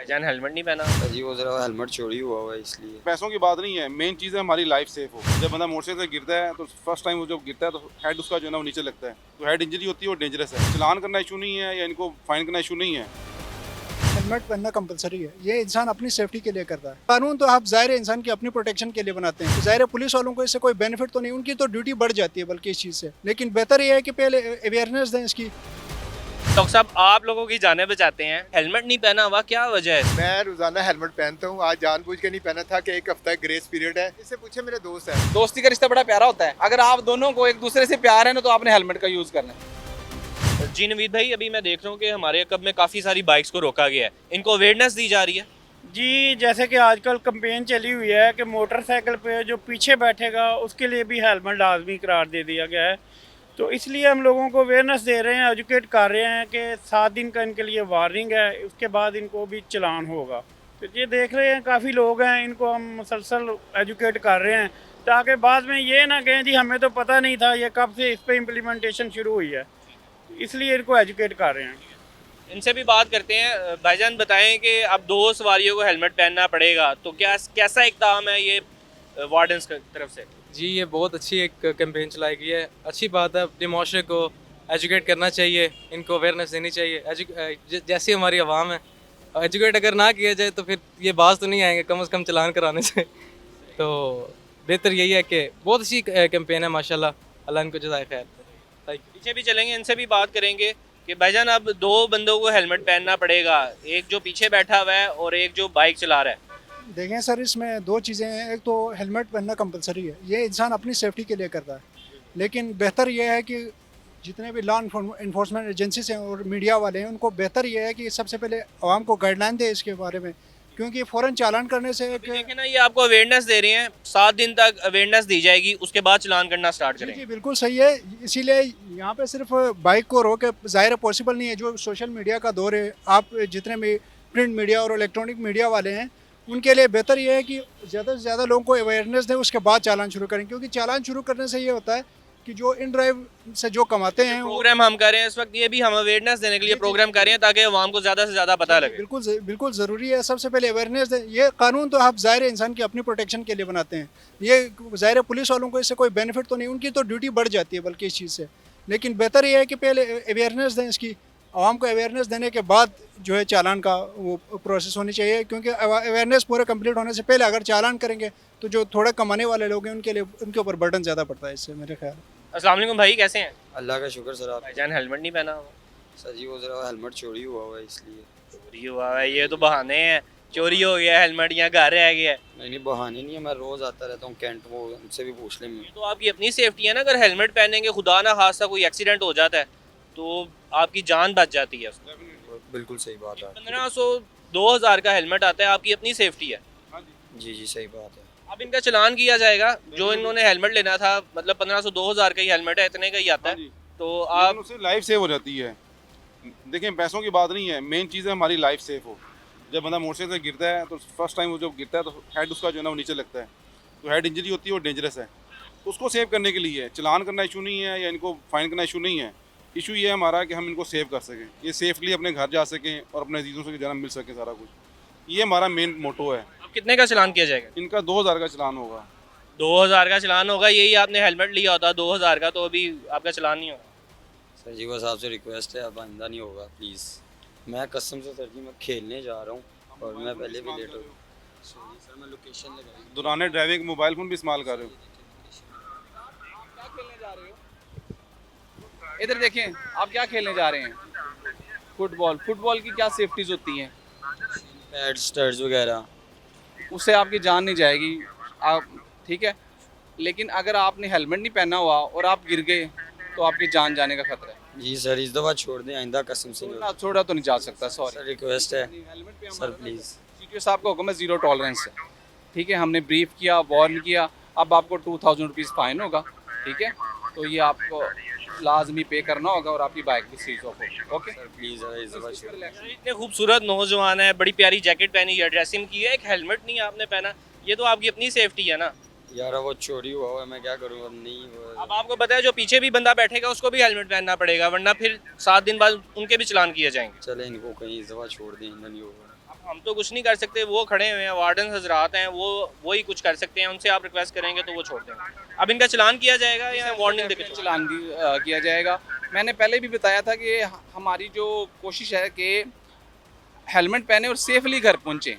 भाईजान हेलमेट नहीं पहना। जी वो ज़रा हेलमेट चोरी हुआ हुआ है इसलिए। पैसों की बात नहीं है, मेन चीज़ है हमारी लाइफ सेफ हो। जब बंदा मोटरसाइकिल से गिरता है तो फर्स्ट टाइम वो जब गिरता है तो हेड उसका जो है ना वो नीचे लगता है, तो हेड इंजरी होती है, वो डेंजरस है। चलान करना इशू नहीं है या इनको फाइन करना इशू नहीं है। हेलमेट पहनना कंपलसरी है। ये इंसान अपनी सेफ्टी के लिए करता है। कानून तो आप ज़ाहिर है इंसान की अपनी प्रोटेक्शन के लिए बनाते हैं। ज़ाहिर है पुलिस वालों को इससे कोई बेनिफिट तो नहीं, उनकी तो ड्यूटी बढ़ जाती है बल्कि इस चीज़ से। लेकिन बेहतर ये है कि पहले अवेयरनेस दें इसकी। डॉक्टर साहब आप लोगों की जानें बचाते हैं, हेलमेट नहीं पहना हुआ, क्या वजह है? मैं रोजाना हेलमेट पहनता हूँ, आज जानबूझ के नहीं पहना था कि एक हफ्ता ग्रेस पीरियड है। इससे पूछे मेरे दोस्त है। दोस्ती का रिश्ता बड़ा प्यारा होता है। अगर आप दोनों को एक दूसरे से प्यार है ना तो आपने हेलमेट का यूज़ करना है। जी नवीद भाई, अभी मैं देख रहा हूँ कि हमारे अकब में काफ़ी सारी बाइक्स को रोका गया है, इनको अवेयरनेस दी जा रही है। जी, जैसे कि आजकल कैंपेन चली हुई है कि मोटरसाइकिल पे जो पीछे बैठेगा उसके लिए भी हेलमेट लाजमी करार दे दिया गया है। तो इसलिए हम लोगों को अवेयरनेस दे रहे हैं, एजुकेट कर रहे हैं कि 7 दिन का इनके लिए वार्निंग है, उसके बाद इनको भी चलान होगा। तो ये देख रहे हैं काफ़ी लोग हैं, इनको हम मुसलसल एजुकेट कर रहे हैं ताकि बाद में ये ना कहें जी हमें तो पता नहीं था, ये कब से इस पर इम्प्लीमेंटेशन शुरू हुई है, इसलिए इनको एजुकेट कर रहे हैं। इनसे भी बात करते हैं। भाईजान बताएं कि अब 2 सवारियों को हेलमेट पहनना पड़ेगा, तो क्या कैसा इक़दाम है ये वार्डन्स की तरफ से? जी ये बहुत अच्छी एक कैंपेन चलाई गई है, अच्छी बात है। अपने माशरे को एजुकेट करना चाहिए, इनको अवेयरनेस देनी चाहिए। जैसी हमारी आवाम है, एजुकेट अगर ना किया जाए तो फिर ये बात तो नहीं आएंगे कम से कम चलान कराने से। तो बेहतर यही है कि बहुत अच्छी कैंपेन है माशाल्लाह, अल्लाह इनको जज़ाए खैर। पीछे भी चलेंगे, इनसे भी बात करेंगे कि भाईजान अब 2 बंदों को हेलमेट पहनना पड़ेगा, एक जो पीछे बैठा हुआ है और एक जो बाइक चला रहा है। देखें सर, इसमें दो चीज़ें हैं। एक तो हेलमेट पहनना कंपलसरी है, ये इंसान अपनी सेफ्टी के लिए करता है। लेकिन बेहतर ये है कि जितने भी लॉ इन्फोर्समेंट एजेंसीज हैं और मीडिया वाले हैं, उनको बेहतर ये है कि सबसे पहले आवाम को गाइडलाइन दे इसके बारे में, क्योंकि फ़ौरन चालान करने से देखें ना, ये आपको अवेयरनेस दे रही हैं, 7 दिन तक अवेयरनेस दी जाएगी, उसके बाद चलान करना स्टार्ट जी करेंगे। बिल्कुल सही है। इसीलिए यहाँ पे सिर्फ बाइक को रोके ज़ाहिर पॉसिबल नहीं है। जो सोशल मीडिया का दौर है, आप जितने भी प्रिंट मीडिया और इलेक्ट्रॉनिक मीडिया वाले हैं, उनके लिए बेहतर ये है कि ज़्यादा से ज़्यादा लोगों को अवेयरनेस दें, उसके बाद चालान शुरू करें। क्योंकि चालान शुरू करने से ये होता है कि जो इन ड्राइव से जो कमाते हैं वो प्रोग्राम हम कर रहे हैं इस वक्त, ये भी हम अवेयरनेस देने के लिए प्रोग्राम कर रहे हैं ताकि आवाम को ज़्यादा से ज़्यादा पता लगे। बिल्कुल ज़रूरी है। सबसे पहले अवेयरनेस दें। ये कानून तो आप ज़ाहिर है इंसान की अपनी प्रोटेक्शन के लिए बनाते हैं। ये ज़ाहिर है पुलिस वालों को इससे कोई बेनिफिट तो नहीं, उनकी तो ड्यूटी बढ़ जाती है बल्कि इस चीज़ से। लेकिन बेहतर ये है कि पहले अवेयरनेस दें इसकी, आवाम को अवेयरनेस देने के बाद जो है चालान का वो प्रोसेस होनी चाहिए। क्योंकि अवेयरनेस पूरे कंप्लीट होने से पहले अगर चालान करेंगे तो जो थोड़े कमाने वाले लोग हैं उनके लिए उनके ऊपर बर्डन ज़्यादा पड़ता है इससे, मेरे ख्याल। अस्सलाम वालेकुम भाई, कैसे हैं? अल्लाह का शुक्र सर। आप भाईजान हेलमेट नहीं पहना हुआ। सर जी वो ज़रा हेलमेट चोरी हुआ हुआ है इसलिए। चोरी हुआ है, ये तो बहाने हैं। चोरी हो गया हेलमेट, यहाँ घर रह गया है। नहीं बहाने नहीं है, मैं रोज़ आता रहता हूँ कैंट, वो उनसे भी पूछ लें। ये तो आपकी अपनी सेफ्टी है ना, अगर हेलमेट पहनेंगे, खुदा ना खास्ता कोई एक्सीडेंट हो जाता है तो आपकी जान बच जाती है उसमें। बिल्कुल सही बात है। 1500 2000 का हेलमेट आता है, आपकी अपनी सेफ्टी है। जी सही बात है। अब इनका चलान किया जाएगा, जो इन्होंने हेलमेट लेना था, मतलब 1500 2000 का ही हेलमेट है, इतने का ही आता है। तो आप उससे लाइफ सेव हो जाती है। देखें पैसों की बात नहीं है, मेन चीज़ है हमारी लाइफ सेफ हो। जब बंदा मोटरसाइकिल से गिरता है तो फर्स्ट टाइम वो जब गिरता है तो हेड उसका जो है ना वो नीचे लगता है, तो हेड इंजरी होती है, वो डेंजरस है। तो उसको सेव करने के लिए चलान करना इशू नहीं है या इनको फाइन करना इशू नहीं है। इशू ये है हमारा कि हम इनको सेव कर सकें, ये सेफली अपने घर जा सकें और अपने अजीज़ों से जन्म मिल सके, सारा कुछ। ये हमारा मेन मोटो है। अब कितने का चलान किया जाएगा? इनका 2000 का चलान होगा। 2000 का चलान होगा। यही आपने हेलमेट लिया होता 2000 का तो अभी आपका चलान नहीं होगा। सर जी बस आपसे रिक्वेस्ट है, अब आइंदा नहीं होगा प्लीज़। मैं कसम से सर जी मैं खेलने जा रहा हूँ और मैं पहले भी लेट हो गया। सर मैं लोकेशन लगाई, दौरान ड्राइविंग मोबाइल फ़ोन भी इस्तेमाल कर रहे हो। क्या खेलने जा रहे हो? इधर देखें, आप क्या खेलने जा रहे हैं? फुटबॉल। फुटबॉल की क्या सेफ्टीज होती हैं? पैड्स स्टड्स वगैरह। उससे आपकी जान नहीं जाएगी, आप ठीक है। लेकिन अगर आपने हेलमेट नहीं पहना हुआ और आप गिर गए तो आपकी जान जाने का खतरा है। जी सर इस दफ़ा छोड़ दें, आइंदा कसम से नहीं होगा। छोड़ा तो नहीं जा सकता, सर सॉरी। रिक्वेस्ट है हेलमेट पे सर प्लीज़। सीटीओ साहब का हुक्म है, 0 टॉलरेंस है, ठीक है। हमने ब्रीफ किया, वार्न किया, अब आपको 2000 रुपीज़ फाइन होगा, ठीक है। तो ये आपको लाजमी पे करना होगा और आपकी बाइक भी सीज ऑफ होगी। ओके सर प्लीज़ इस दफ़ा छोड़ दें। इतने खूबसूरत नौजवान है, बड़ी प्यारी जैकेट पहनी है, ड्रेसिंग की है, एक हेलमेट नहीं आपने पहना, ये तो आपकी अपनी सेफ्टी है ना। यार वो चोरी हुआ हुआ है, मैं क्या करूँ अब नहीं वो। अब आपको पता है जो पीछे भी बंदा बैठेगा उसको भी हेलमेट पहनना पड़ेगा, वरना फिर 7 दिन बाद उनके भी चलान किए जाएंगे। चले इनको कहीं इस दफ़ा छोड़ दें, इतना नहीं होगा। हम तो कुछ नहीं कर सकते, वो खड़े हुए हैं, वार्डन हजरात हैं, वो ही कुछ कर सकते हैं, उनसे आप रिक्वेस्ट करेंगे तो वो छोड़ देंगे। अब इनका चलान किया जाएगा या वार्निंग देकर चलान किया जाएगा। मैंने पहले भी बताया था कि हमारी जो कोशिश है कि हेलमेट पहने और सेफली घर पहुँचे।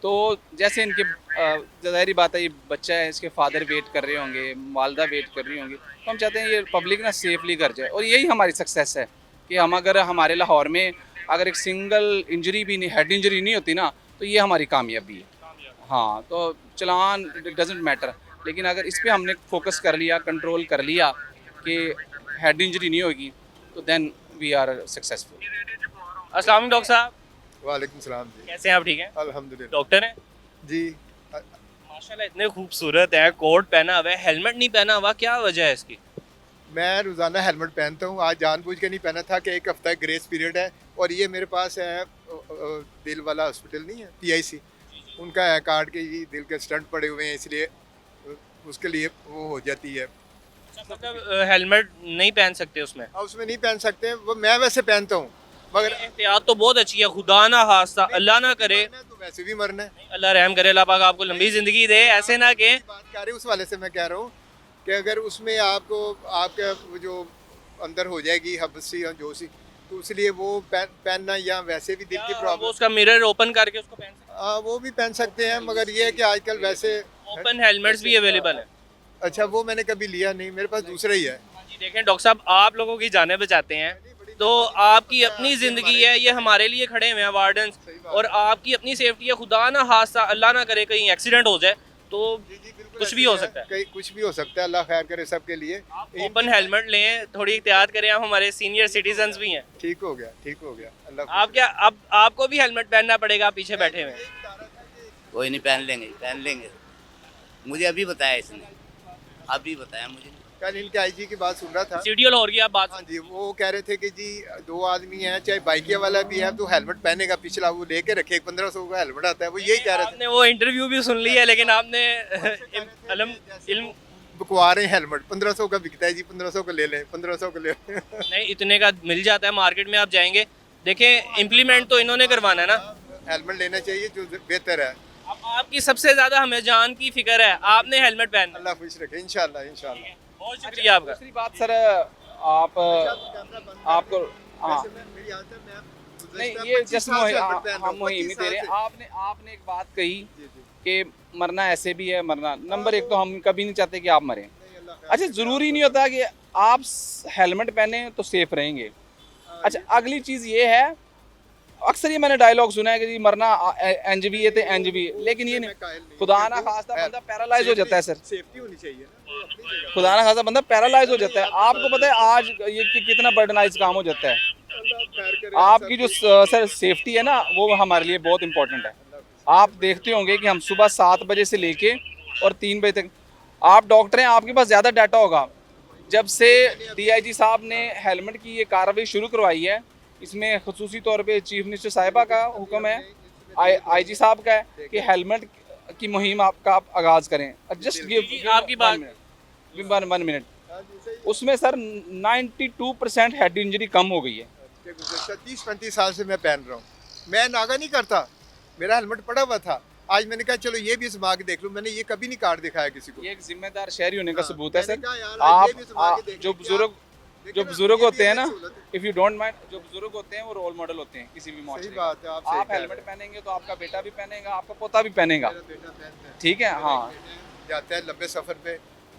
तो जैसे इनके ज़ाहिरी बात है, ये बच्चा है, इसके फादर वेट कर रहे होंगे, वालदा वेट कर रही होंगी, तो हम चाहते हैं ये पब्लिक ना सेफली घर जाए, और यही हमारी सक्सेस है कि हम अगर हमारे लाहौर में अगर एक सिंगल इंजरी भी नहीं, हेड इंजरी नहीं होती ना, तो ये हमारी कामयाबी है। हाँ, तो चलान डजेंट मैटर, लेकिन अगर इस पर हमने फोकस कर लिया, कंट्रोल कर लिया कि हेड इंजरी नहीं होगी, तो देन वी आर सक्सेसफुल। अस्सलाम वालेकुम डॉक्टर साहब। वालेकुम सलाम जी। कैसे हैं आप? ठीक हैं? अल्हम्दुलिल्लाह। डॉक्टर हैं जी माशाल्लाह, इतने खूबसूरत हैं, कोट पहना हुआ है, हेलमेट नहीं पहना हुआ, क्या वजह है इसकी? मैं रोज़ाना हेलमेट पहनता हूँ, आज जानबूझ के नहीं पहना था कि एक हफ़्ता ग्रेस पीरियड है। और ये मेरे पास है दिल वाला हॉस्पिटल नहीं है, PIC, उनका है कार्ड के, ये दिल के स्टंट पड़े हुए हैं, इसलिए उसके लिए वो हो जाती है। मतलब हेलमेट नहीं पहन सकते उसमें? हाँ, उसमें नहीं पहन सकते, वो मैं वैसे पहनता हूँ, मगर एहतियात तो बहुत अच्छी है, खुदा ना हादसा, अल्लाह ना करे, मरना है तो वैसे भी मरना है। अल्लाह रहम करे, अल्लाह पाक आपको लंबी ज़िंदगी दे, ऐसे ना कि बात कर रहे उस वाले से मैं कह रहा हूँ कि अगर उसमें आपको आपका वो जो अंदर हो जाएगी हबसी या जो सी, तो इसलिए वो पहनना, या वैसे भी दिल की वो प्रॉब्लम, उसका मिरर ओपन करके उसको पहन सकते वो भी पहन सकते हैं, मगर ये है कि आजकल वैसे हैं। ओपन हेलमेट्स भी अवेलेबल है। अच्छा, वो मैंने कभी लिया नहीं, मेरे पास दूसरा ही है। जी देखें डॉक्टर साहब, आप लोगों की जानें बचाते हैं, तो आपकी अपनी ज़िंदगी है, ये हमारे लिए खड़े हुए हैं वार्डन, और आपकी अपनी सेफ्टी है, खुदा ना हादसा, अल्लाह ना करे कहीं एक्सीडेंट हो जाए तो कुछ भी हो सकता है। कहीं कुछ भी हो सकता है, अल्लाह खैर करे सबके लिए। ओपन हेलमेट लें, थोड़ी एहतियात करें, आप हमारे सीनियर सिटीजन्स भी हैं। ठीक हो गया, ठीक हो गया, अल्लाह आप क्या, अब आपको भी हेलमेट पहनना पड़ेगा, आप पीछे बैठे हुए हैं। कोई नहीं, पहन लेंगे। मुझे अभी बताया इसने, अभी बताया मुझे। कल इनके IG की बात सुन रहा था। सीडीओ लाहौर की आप बात हाँ जी, वो कह रहे थे कि जी 2 आदमी हैं, चाहे बाइकिया वाला भी है तो हेलमेट पहनेगा, पिछला वो लेके रखे, 1500 का हेलमेट आता है, वो यही कह रहे थे। आपने वो इंटरव्यू भी सुन लिया, लेकिन आपने इल्म बकवा रहे हैं, हेलमेट 1500 का बिकता है जी, 1500 का ले लें, 1500 का ले लें। नहीं, इतने का मिल जाता है मार्केट में, आप जाएंगे देखें, इम्प्लीमेंट तो इन्होंने करवाना है ना। हेलमेट लेना चाहिए जो बेहतर है। अब आपकी सबसे ज्यादा हमें जान की फिक्र है, आपने हेलमेट पहनना। अल्लाह खुश रखे, इंशाल्लाह इंशाल्लाह। बहुत शुक्रिया आपका। दूसरी बात सर, आपको हाँ नहीं, ये जस्ट हम मुहिम ही दे रहे हैं। आपने एक बात कही कि मरना ऐसे भी है, मरना नंबर 1 तो हम कभी नहीं चाहते कि आप मरें। अच्छा, ज़रूरी नहीं होता कि आप हेलमेट पहने तो सेफ रहेंगे। अच्छा, अगली चीज़ ये है, अक्सर ये मैंने डायलॉग सुना है कि जी मरना इंज भी है तो इंज भी है, लेकिन ये नहीं, खुदा ना खास्ता बंदा पैरालाइज हो जाता है सर, सेफ्टी होनी चाहिए ना। खुदा ना खास्ता बंदा पैरालाइज हो जाता है। आपको पता है आज ये कितना बर्डनाइज काम हो जाता है। आपकी जो सर सेफ्टी है ना, वो हमारे लिए बहुत इंपॉर्टेंट है। आप देखते होंगे कि हम सुबह 7 बजे से लेके और 3 बजे तक, आप डॉक्टर हैं, आपके पास ज़्यादा डाटा होगा। जब से DIG साहब ने हेलमेट की ये कार्रवाई शुरू करवाई है, इसमें खसूसी तौर पे चीफ मिनिस्टर साहिबा का हुक्म है, IG साहब का है कि हेलमेट की मुहिम आपका आप आगाज़ करें। जस्ट गिव आपकी बात 1 मिनट, उसमें सर 92% हेड इंजरी कम हो गई है। 30-35 साल से मैं पहन रहा हूँ, मैं नागा नहीं करता, मेरा हेलमेट पड़ा हुआ था। आज मैंने कहा चलो ये भी आजमा के देख लूँ, मैंने ये कभी नहीं कार्ड दिखाया किसी को। ये एक जिम्मेदार शहरी होने का सबूत है मैंने सर। कहा यार, आज ये भी आजमा के देख जो लें, बुजुर्ग ये होते भी हैं ना, एक सहूलत है। इफ़ यू डोंट माइंड, जो बुजुर्ग होते हैं वो रोल मॉडल होते हैं किसी भी सही माशरे बात है, का। आप सही आप कह रहे हेलमेट हैं। पहनेंगे तो आपका बेटा भी पहनेगा, आपका पोता भी पहनेगा, मेरा बेटा पहनता है। ठीक है। हाँ, जाता है लंबे सफर पे,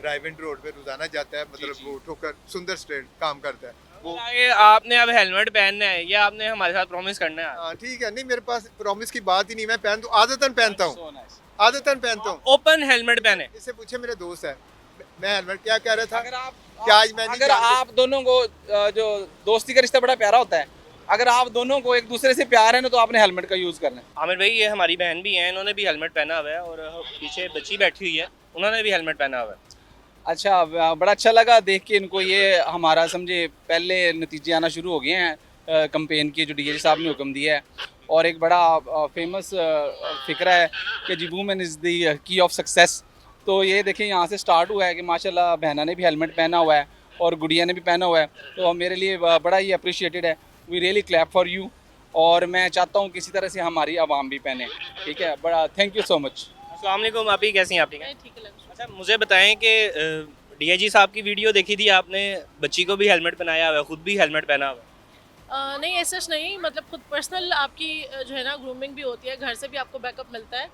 रायविंड रोड पे रोजाना जाता है, मतलब वो ठोकर सुंदर स्ट्रीट काम करता है वो। आगे आपने अब हेलमेट पहनना है या आपने हमारे साथ प्रॉमिस करना है? हाँ ठीक है, नहीं मेरे पास प्रॉमिस की बात ही नहीं, मैं पहन आदतन पहनता हूँ, so nice। आदतन पहनता हूँ। ओपन हेलमेट पहने। इससे पूछे, मेरे दोस्त है, मैं हेलमेट क्या कह रहा था अगर आप कि आज मैं नहीं अगर जानता- आप दोनों को जो दोस्ती का रिश्ता बड़ा प्यारा होता है, अगर आप दोनों को एक दूसरे से प्यार है ना, तो आपने हेलमेट का यूज़ करना है। आमिर भाई, ये हमारी बहन भी हैं, इन्होंने भी हेलमेट पहना हुआ है, और पीछे बच्ची बैठी हुई है, उन्होंने भी हेलमेट पहना हुआ है। अच्छा, बड़ा अच्छा लगा देख के इनको। ये हमारा समझे पहले नतीजे आना शुरू हो गए हैं कंपेन के, जो DIG साहब ने हुक्म दिया है। और एक बड़ा फेमस फिक्रा है कि जी women is the key of success. तो ये देखें, यहाँ से स्टार्ट हुआ है कि माशाल्लाह बहना ने भी हेलमेट पहना हुआ है और गुड़िया ने भी पहना हुआ है, तो मेरे लिए बड़ा ही अप्रिशिएटेड है। We really clap for you. और मैं चाहता हूँ किसी तरह से हमारी आवाम भी पहने, ठीक है। बड़ा थैंक यू सो मच। अस्सलाम वालेकुम, आप ही कैसी हैं? आप ठीक हैं? ठीक है लग अच्छा मुझे बताएं कि डीआईजी साहब की वीडियो देखी थी आपने, बच्ची को भी हेलमेट पहनाया हुआ है, खुद भी हेलमेट पहना हुआ है। नहीं ऐसा नहीं, मतलब खुद पर्सनल आपकी जो है ना ग्रूमिंग भी होती है, घर से भी आपको बैकअप मिलता है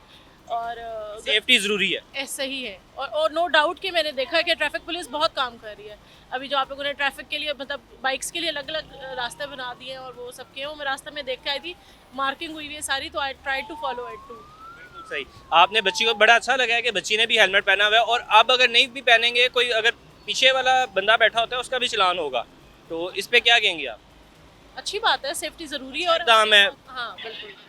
और सेफ्टी ज़रूरी है। ऐसा ही है। और नो डाउट कि मैंने देखा है कि ट्रैफिक पुलिस बहुत काम कर रही है। अभी जो आप लोगों ने ट्रैफिक के लिए मतलब बाइक्स के लिए अलग अलग रास्ते बना दिए हैं और वो सब किए, वो मैं रास्ते में देख के आई थी, मार्किंग हुई हुई है सारी, तो I try to follow it too. बिल्कुल सही। आपने बच्ची को बड़ा अच्छा लगा है कि बच्ची ने भी हेलमेट पहना हुआ है, और आप अगर नहीं भी पहनेंगे, कोई अगर पीछे वाला बंदा बैठा होता है उसका भी चलान होगा, तो इस पे क्या कहेंगे आप? अच्छी बात है, सेफ्टी ज़रूरी है और दाम है। हाँ बिल्कुल।